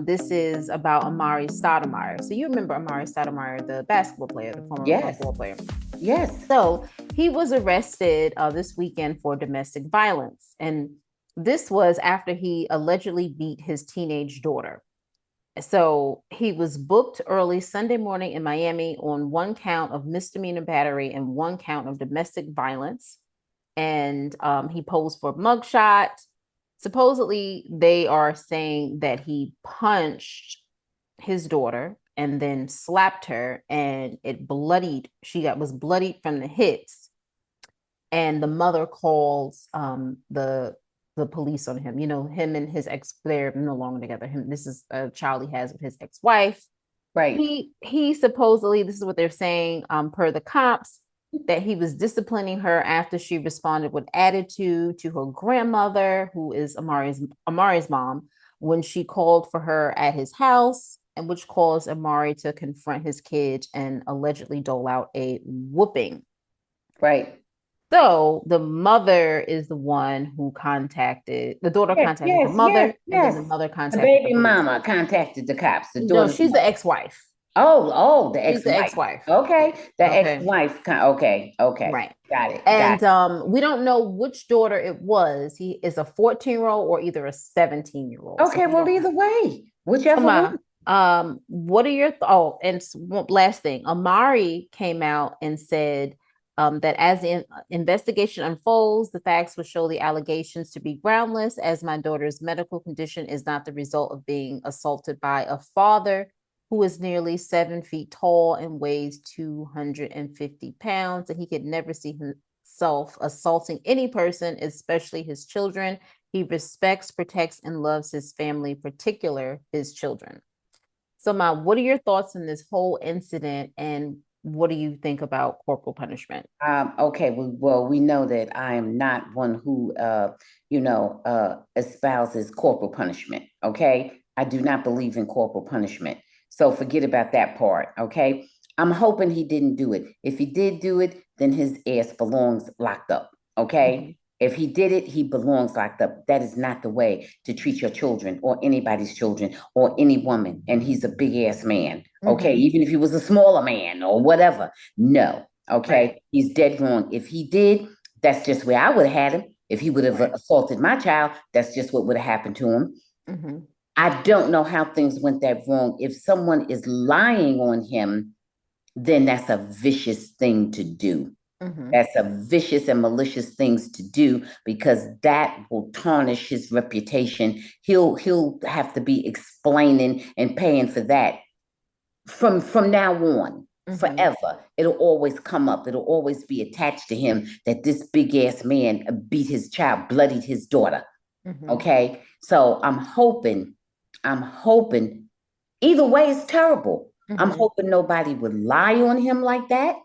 this is about Amare Stoudemire. So you remember Amare Stoudemire, the basketball player, the former Yes. basketball player. Yes. So he was arrested this weekend for domestic violence. And this was after he allegedly beat his teenage daughter. So he was booked early Sunday morning in Miami on one count of misdemeanor battery and one count of domestic violence. And he posed for a mugshot. Supposedly, they are saying that he punched his daughter and then slapped her, and it bloodied. Was bloodied from the hits, and the mother calls the police on him. You know, him and his ex, they're no longer together. This is a child he has with his ex-wife. Right. He supposedly, this is what they're saying, per the cops, that he was disciplining her after she responded with attitude to her grandmother, who is Amare's mom, when she called for her at his house, and which caused Amare to confront his kid and allegedly dole out a whooping. Right. So the mother is the one who contacted the daughter, Yes. contacted the Yes. Yes. mother, and then the Yes. mother The contacted the baby police. mama contacted the cops. The No, daughter's she's the mother. ex-wife. The She's the ex-wife. ex-wife. Okay. The Okay. ex-wife. Okay. Okay. Right. Got it. Got And it. we don't know which daughter it was. He is a 14-year-old or either a 17-year-old. So Okay. we Well, don't know. either way, So whichever one. what are your and last thing, Amari came out and said that as the investigation unfolds, the facts will show the allegations to be groundless, as my daughter's medical condition is not the result of being assaulted by a father who is nearly 7 feet tall and weighs 250 pounds, and he could never see himself assaulting any person, especially his children. He respects, protects, and loves his family, particular his children. So, Ma, what are your thoughts on this whole incident, and what do you think about corporal punishment? Okay, well, we know that I am not one who, espouses corporal punishment. Okay, I do not believe in corporal punishment. So forget about that part. Okay, I'm hoping he didn't do it. If he did do it, then his ass belongs locked up. Mm-hmm. Okay, if he did it, he belongs locked up. That is not the way to treat your children or anybody's children or any woman. And he's a big ass man. Okay, Mm-hmm. even if he was a smaller man or whatever. No. Right. Okay, he's dead wrong. If he did, that's just where I would have had him. If he would have Right. assaulted my child, that's just what would have happened to him. Mm-hmm. I don't know how things went that wrong. If someone is lying on him, then that's a vicious thing to do. Mm-hmm. That's a vicious and malicious things to do because that will tarnish his reputation. He'll have to be explaining and paying for that from now on. Mm-hmm. Forever, it'll always come up. It'll always be attached to him that this big ass man beat his child, bloodied his daughter. Mm-hmm. Okay, so I'm hoping. Either way, it's terrible. I'm Mm-hmm. hoping nobody would lie on him like that,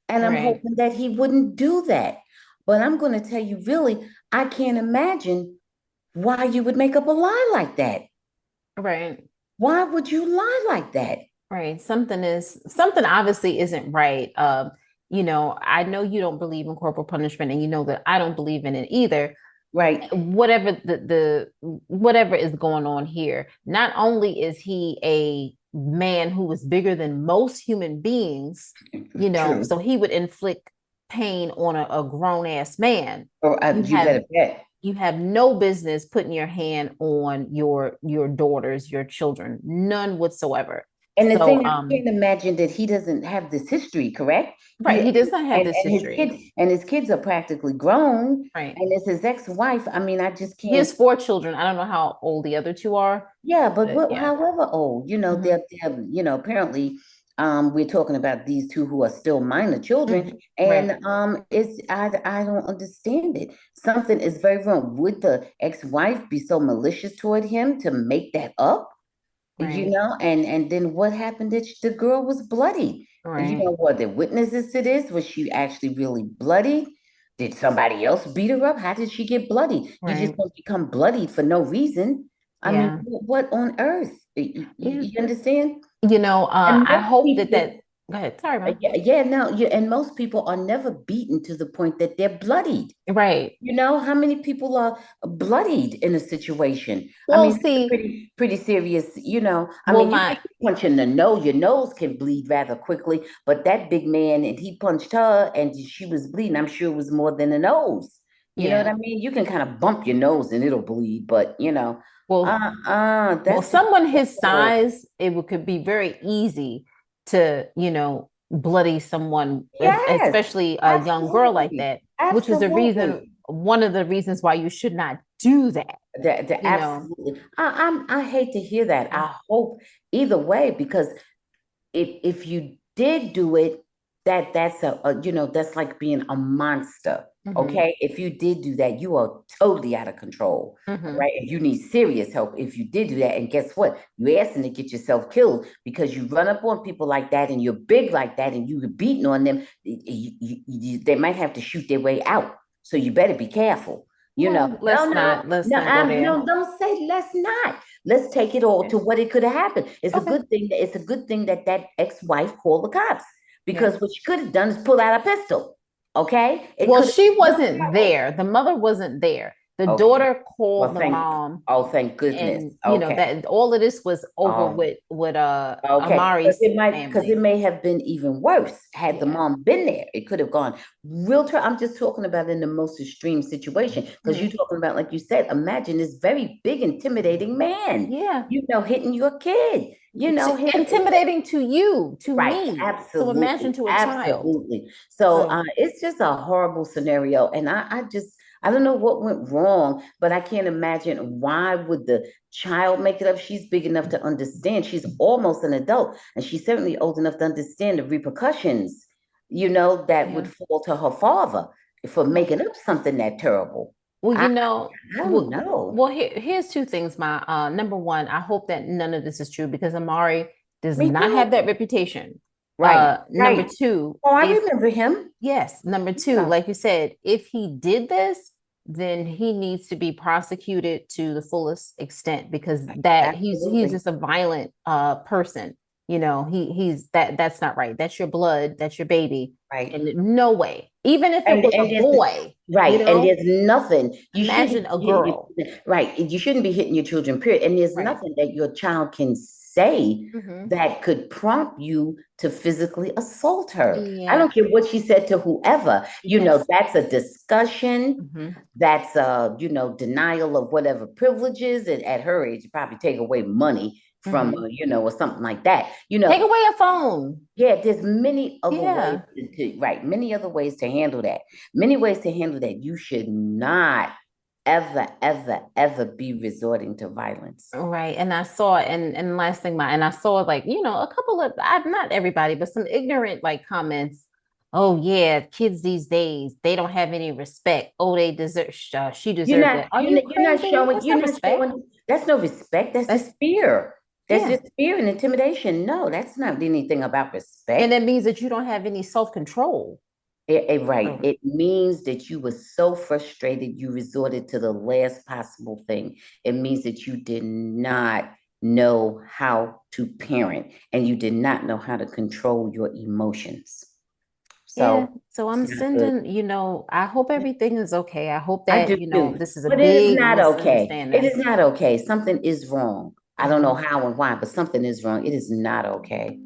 and I'm Right. hoping that he wouldn't do that. But I'm going to tell you, really, I can't imagine why you would make up a lie like that. Right. Why would you lie like that? Right. Something obviously isn't right. I know you don't believe in corporal punishment, and you know that I don't believe in it either. Right. Whatever the whatever is going on here, not only is he a man who is bigger than most human beings, True. so he would inflict pain on a grown-ass man. Or You you have better bet. you have no business putting your hand on your daughters, your children, none whatsoever. And the So thing, I can't imagine that he doesn't have this history, correct? right, he does not have this And his history. kids are practically grown, Right. and it's his ex-wife. I mean, I just He can't. has four children. I don't know how old the other two are, Yeah, but but yeah. however old, Mhm. apparently, we're talking about these two who are still minor children, Mhm. Right. and it's I don't understand it. Something is very wrong. Would the ex-wife be so malicious toward him to make that up? Right. And then what happened that the girl was bloody? Right. What the witnesses to this? Was she actually really bloody? Did somebody else beat her up? How did she get bloody? You just Right. don't become bloodied for no reason. I mean, Yeah. what on earth? Yeah. You understand? I And hope most people, Go ahead. Sorry, ma. Yeah, no, yeah, and most people are never beaten to the point that they're bloodied. Right. You know, how many people are bloodied in a situation? I Well, mean, that's a see, pretty serious, you know. I well, mean, you get my, punched in the nose, your nose can bleed rather quickly, but that big man, and he punched her and she was bleeding. I'm sure it was more than the nose. You know what yeah. I mean? You can kind of bump your nose and it'll bleed, but Well, well, that's someone his horrible. size, could be very easy to, bloody someone, Yes, especially a young girl like absolutely. that, which is Absolutely. one of the reasons why you should not do that, you know. Absolutely. I hate to hear that. Yeah. I hope either way, because if you did do it, that's that's like being a monster. Hmm. Okay, if you did do that, you are totally out of control. All Hmm. right, and you need serious help if you did do that. And guess what? You're asking to get yourself killed because you run up on people like that, and you're big like that, and you're beating on them. They might have to shoot their way out. So you better be careful. Well, No, no, let's no, not go there. no, don't say let's not. Let's take it all Okay. to what it could have happened. Okay. It's a good thing that that ex-wife called the cops, Yeah. because what she could have done is pull out a pistol. Okay, it Well, could have she been no wasn't trouble. there. The mother wasn't there. The Okay, daughter well, called the mom, thank goodness. and Okay, that all of this was over um, with okay, because Amari's it family. may have been even worse had the Yeah. mom been there. It could have gone real. I'm just talking about in the most extreme situation, because you're Mhm. talking about, like you said, imagine this very big, intimidating man, Yeah. hitting your kid, him. Intimidating to you, to Right, me. So imagine absolutely, to a child. absolutely. So So it's just a horrible scenario, and I don't know what went wrong, but I can't imagine why would the child make it up. She's big enough to understand. She's almost an adult, and she's certainly old enough to understand the repercussions, that would yeah. fall to her father for Well, making up something that terrible. well, I, I don't know. here's two things. My number one, I hope that none of this is true because Amari does Me not have too. that reputation. Right, Number right. two, Oh, I if remember him. yes, number two, Yeah, like you said, if he did this, then he needs to be prosecuted to the fullest extent because that he's absolutely. just a violent person. He's that's not right. That's your blood, that's your baby. Right. And no way. Even if it And was a and there's boy, right, and there's nothing you shouldn't imagine a be hitting girl. right. You shouldn't be hitting your children, period. And there's Right. nothing that your child can say Hmm. that could prompt you to physically assault her. I Yeah. don't care what she said to whoever. Yes. That's a discussion. Hmm. That's denial of whatever privileges. And at her age, you probably take away money from Hmm. or something like that. Take away a phone. Yeah, there's many other ways Yeah. right, many other ways to handle that. Many ways to handle that. You should not ever, ever, ever be resorting to violence. Right. And I saw, and last thing, and I saw like, a couple of, not everybody, but some ignorant like comments. Oh yeah, kids these days, they don't have any respect. Oh, they deserve, she deserved that. Are you crazy? That's You're not not respect. showing, that's no respect. That's That's, just fear. That's yeah. just fear and intimidation. No, that's not anything about And respect. it means that you don't have any self-control. Right. So It means that you were so frustrated you resorted to the last possible thing. It means that you did not know how to parent and you did not know how to control your emotions. yeah, So so it's I'm not good. sending, I hope everything is okay. I hope I that, do too. this is a But it is big not okay. It misunderstanding. is not okay. Something is wrong. I don't know Mhm. how and why, but something is wrong. It is not okay.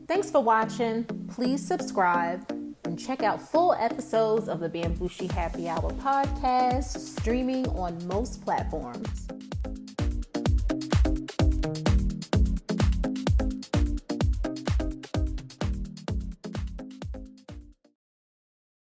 Thanks for watching. Please subscribe and check out full episodes of the Bamgboshe Happy Hour podcast, streaming on most platforms.